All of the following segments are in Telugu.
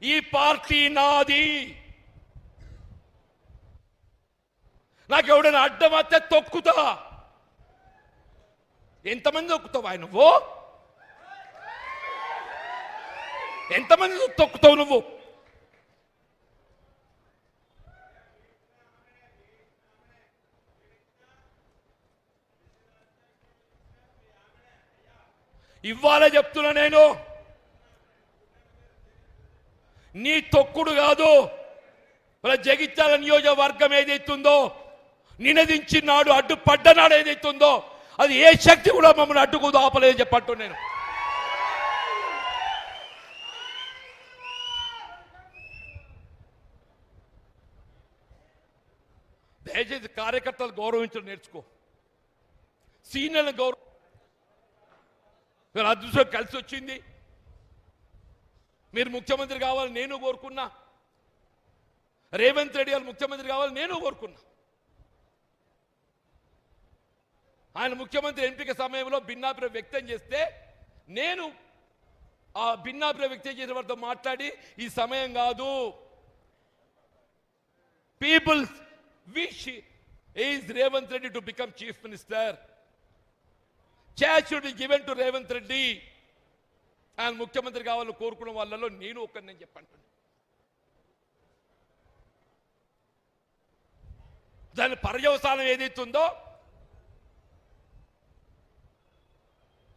ఈ పార్టీ నాది. నాకెవడైనా అడ్డం వస్తే తొక్కుతా. ఎంతమంది తొక్కుతావా నువ్వు? ఎంతమంది తొక్కుతావు నువ్వు? ఇవ్వాలే చెప్తున్నా నేను. నీ తొక్కుడు కాదు. మన జగిత్యాల నియోజకవర్గం ఏదైతుందో, నినదించి నాడు అడ్డుపడ్డనాడు ఏదైతుందో, అది ఏ శక్తి కూడా మమ్మల్ని అడ్డుకు ఆపలేదు చెప్పట్టు నేను. దయచేసి కార్యకర్తలు గౌరవించడం నేర్చుకో. సీనియర్లను గౌరవ అదృష్టం కలిసి వచ్చింది. మీరు ముఖ్యమంత్రి కావాలని నేను కోరుకున్నా. రేవంత్ రెడ్డి గారు ముఖ్యమంత్రి కావాలని నేను కోరుకున్నా. ఆయన ముఖ్యమంత్రి ఎంపిక సమయంలో భిన్నాభిప్రాయం వ్యక్తం చేస్తే నేను ఆ భిన్నాభిప్రాయం వ్యక్తం చేసిన వారితో మాట్లాడి, ఈ సమయం కాదు, people wish is Revanth Reddy to become chief minister, chance should be given to Revanth Reddy. ఆయన ముఖ్యమంత్రి కావాలని కోరుకున్న వాళ్ళలో నేను ఒకరిని చెప్పంటున్నాను. దాని పర్యవసానం ఏదైతుందో,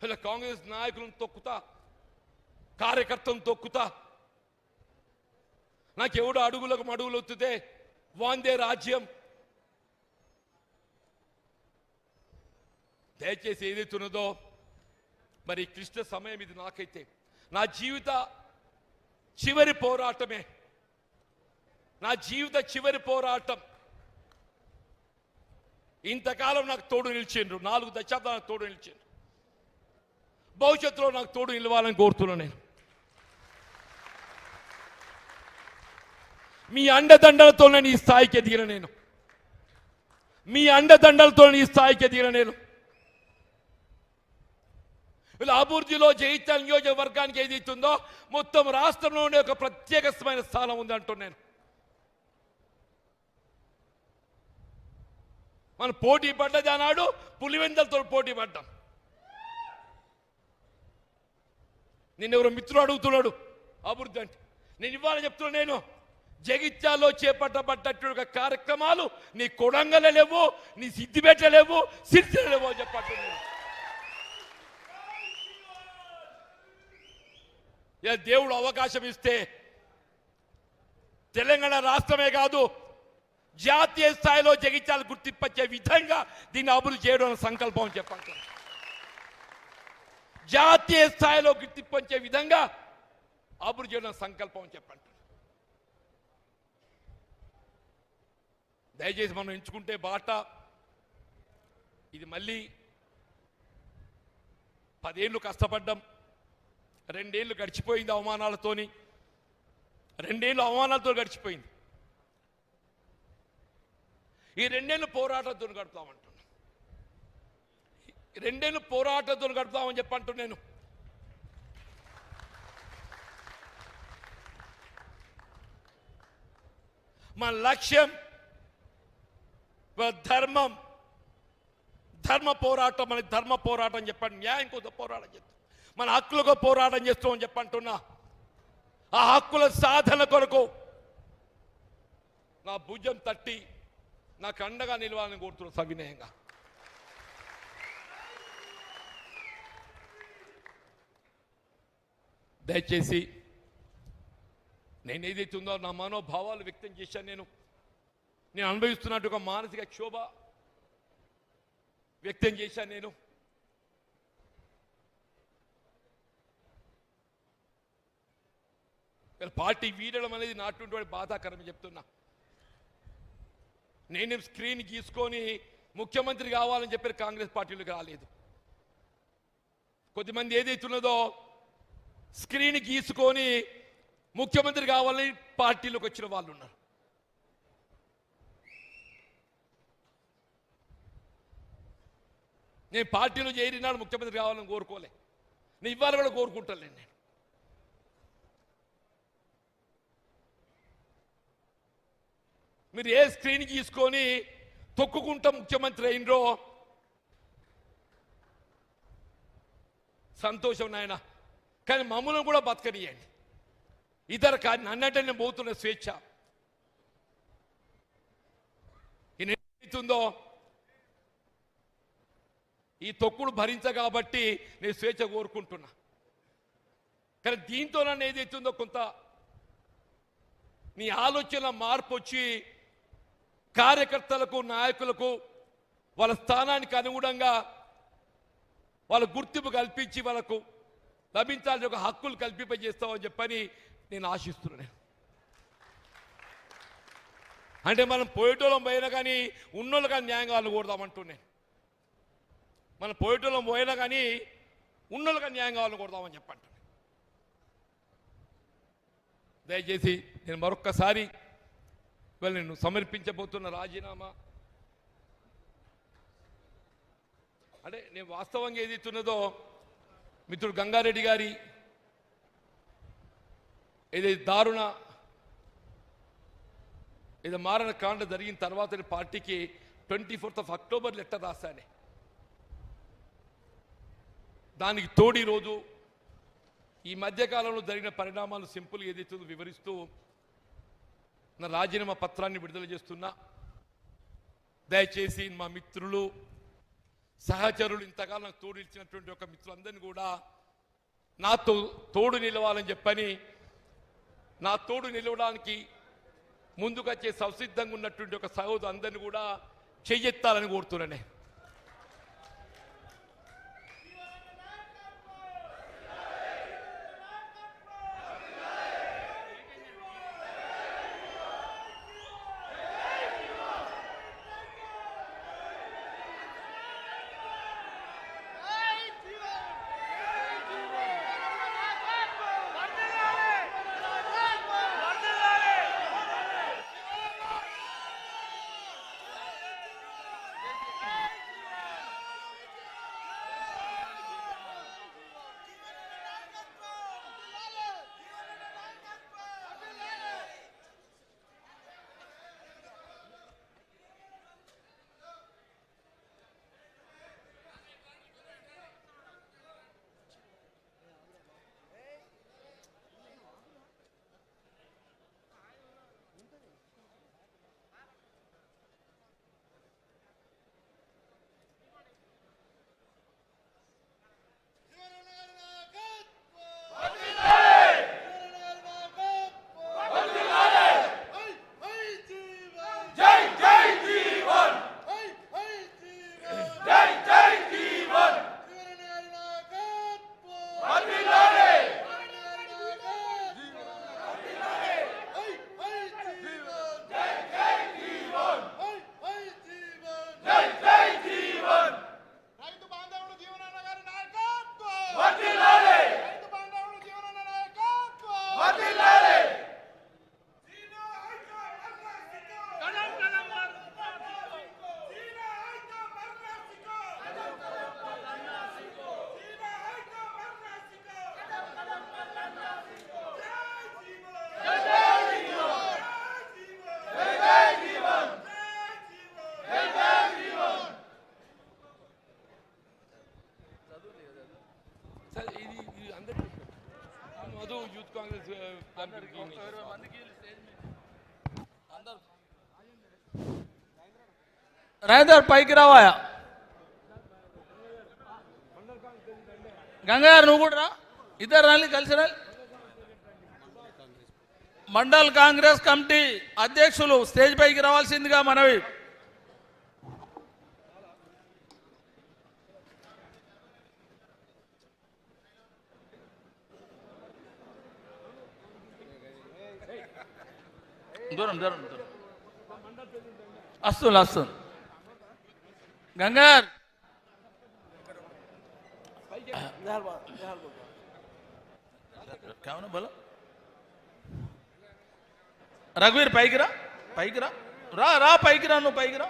ఇలా కాంగ్రెస్ నాయకులను తొక్కుతా, కార్యకర్తలను తొక్కుతా, నాకెవడు అడుగులకు మడుగులు ఒత్తుతే వాందే రాజ్యం. దయచేసి ఏదైతున్నదో, మరి క్లిష్ట సమయం ఇది. నాకైతే నా జీవిత చివరి పోరాటమే, నా జీవిత చివరి పోరాటం. ఇంతకాలం నాకు తోడు నిలిచిండ్రు, 4 దశాబ్దాలు నాకు తోడు నిలిచిండ్రు. భవిష్యత్తులో నాకు తోడు నిలవాలని కోరుతున్నా నేను. మీ అండదండలతో నేను ఈ స్థాయికి ఎదిగిన నేను. మీ అండదండలతో ఈ స్థాయికి ఎదిగిన నేను. ఇలా అభివృద్ధిలో జగిత్యాల నియోజకవర్గానికి ఏదైతుందో మొత్తం రాష్ట్రంలోనే ఒక ప్రత్యేకమైన స్థానం ఉంది అంటున్నాను. మనం పోటీ పడ్డది అన్నాడు, పులివెందలతో పోటీ పడ్డాం. నిన్న ఎవరో మిత్రుడు అడుగుతున్నాడు అభివృద్ధి అంటే. నేను ఇవాళ చెప్తున్నా, నేను జగిత్యాల్లో చేపట్టబడ్డటువంటి కార్యక్రమాలు నీ కొడంగల్ లేవు, నీ సిద్దిపేట లేవు, సిరిసిల్ల లేవు అని చెప్పంటున్నాను. దేవుడు అవకాశం ఇస్తే తెలంగాణ రాష్ట్రమే కాదు, జాతీయ స్థాయిలో జగిత్యాల గుర్తింపచ్చే విధంగా దీన్ని అభివృద్ధి చేయడం సంకల్పం చెప్పండి. జాతీయ స్థాయిలో గుర్తింపచ్చే విధంగా అభివృద్ధి చేయడం సంకల్పం చెప్పండి. దయచేసి మనం ఎంచుకుంటే బాట ఇది. మళ్ళీ 10 ఏళ్ళు కష్టపడ్డాం, 2 ఏళ్ళు గడిచిపోయింది అవమానాలతోని, 2 ఏళ్ళు అవమానాలతో గడిచిపోయింది. ఈ 2 ఏళ్ళు పోరాటంతో గడుపుతామంటున్నా, 2 ఏళ్ళు పోరాటంతో గడుపుతామని చెప్పంటూ నేను. మన లక్ష్యం ధర్మం, ధర్మ పోరాటం. మనకి ధర్మ పోరాటం చెప్పండి, న్యాయం కోసం పోరాటం చేస్తాం, మన హక్కులకు పోరాటం చేస్తామని చెప్పంటున్నా. ఆ హక్కుల సాధన కొరకు నా భుజం తట్టి నాకు అండగా నిలవాలని కోరుతున్నా సవినయంగా. దయచేసి నేను ఏదైతే ఉందో నా మనోభావాలు వ్యక్తం చేశాను. నేను అనుభవిస్తున్నట్టు ఒక మానసిక క్షోభ వ్యక్తం చేశాను. నేను పార్టీ వీడడం అనేది నాటువంటి బాధాకరం చెప్తున్నా. నేను స్క్రీన్ గీసుకొని ముఖ్యమంత్రి కావాలని చెప్పి కాంగ్రెస్ పార్టీలోకి రాలేదు. కొద్దిమంది ఏదైతున్నదో స్క్రీన్ గీసుకొని ముఖ్యమంత్రి కావాలని పార్టీలోకి వచ్చిన వాళ్ళు ఉన్నారు. నేను పార్టీలో చేరినాడు ముఖ్యమంత్రి కావాలని కోరుకోలే, నేను ఇవాళ కూడా కోరుకుంటాను. నేను మీరు ఏ స్క్రీన్ తీసుకొని తొక్కుకుంటా ముఖ్యమంత్రి అయినరో సంతోషం నాయన, కానీ మమ్మల్ని కూడా బతకనియండి. ఇద్దరు కానీ నన్నంటే నేను పోతున్న స్వేచ్ఛ ఏమవుతుందో ఈ తొక్కుడు భరించ కాబట్టి నేను స్వేచ్ఛ కోరుకుంటున్నా. కానీ దీంతో నన్ను ఏదైతుందో కొంత నీ ఆలోచన మార్పు వచ్చి కార్యకర్తలకు నాయకులకు వాళ్ళ స్థానానికి అనుగుణంగా వాళ్ళ గుర్తింపు కల్పించి వాళ్ళకు లభించాల్సిన ఒక హక్కులు కల్పింపజేస్తామని చెప్పని నేను ఆశిస్తున్నాను. అంటే మనం పోయేటోళ్ళం పోయినా కానీ ఉన్నోళ్ళు కానీ న్యాయం కావాలని కోరుదామంటున్నాను. మనం పోయేటోళ్ళం పోయినా కానీ ఉన్నోళ్ళు కానీ న్యాయం కావాలని కోరుదామని చెప్పండి. దయచేసి నేను మరొక్కసారి ఇవాళ నేను సమర్పించబోతున్న రాజీనామా అంటే నేను వాస్తవంగా ఏదైతున్నదో మిత్రుడు గంగారెడ్డి గారి ఏదైతే దారుణ ఏదో మారణ కాండ జరిగిన తర్వాత పార్టీకి 24th అక్టోబర్ లెటర్ రాశానే. దానికి తోడి రోజు ఈ మధ్యకాలంలో జరిగిన పరిణామాలు సింపుల్గా ఏదైతుందో వివరిస్తూ నా రాజీనామా పత్రాన్ని విడుదల చేస్తున్నా. దయచేసి మా మిత్రులు సహచరులు ఇంతకాలం నాకు తోడు ఇచ్చినటువంటి ఒక మిత్రులందరినీ కూడా నాతో తోడు నిలవాలని చెప్పని నా తోడు నిలవడానికి ముందుకొచ్చే సంసిద్ధంగా ఉన్నటువంటి ఒక సహోదరు అందరినీ కూడా చెయ్యెత్తాలని కోరుతున్నానే. యూత్ కాంగ్రెస్ రాజేందర్ పైకి రావాయా గంగారు నువ్వు కూడా రా, ఇద్దరు రాలి కలిసి రాలి. మండల్ కాంగ్రెస్ కమిటీ అధ్యక్షులు స్టేజ్ పైకి రావాల్సిందిగా మనవి. దూరం దూరం దూరం వస్తుంది వస్తుంది. గంగార్ बोलो रघुवीर पैकी रा रा रा पैकी रा నువ్వు पैकी रा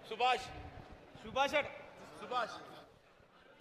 सुभाष सुभाष సుభాష్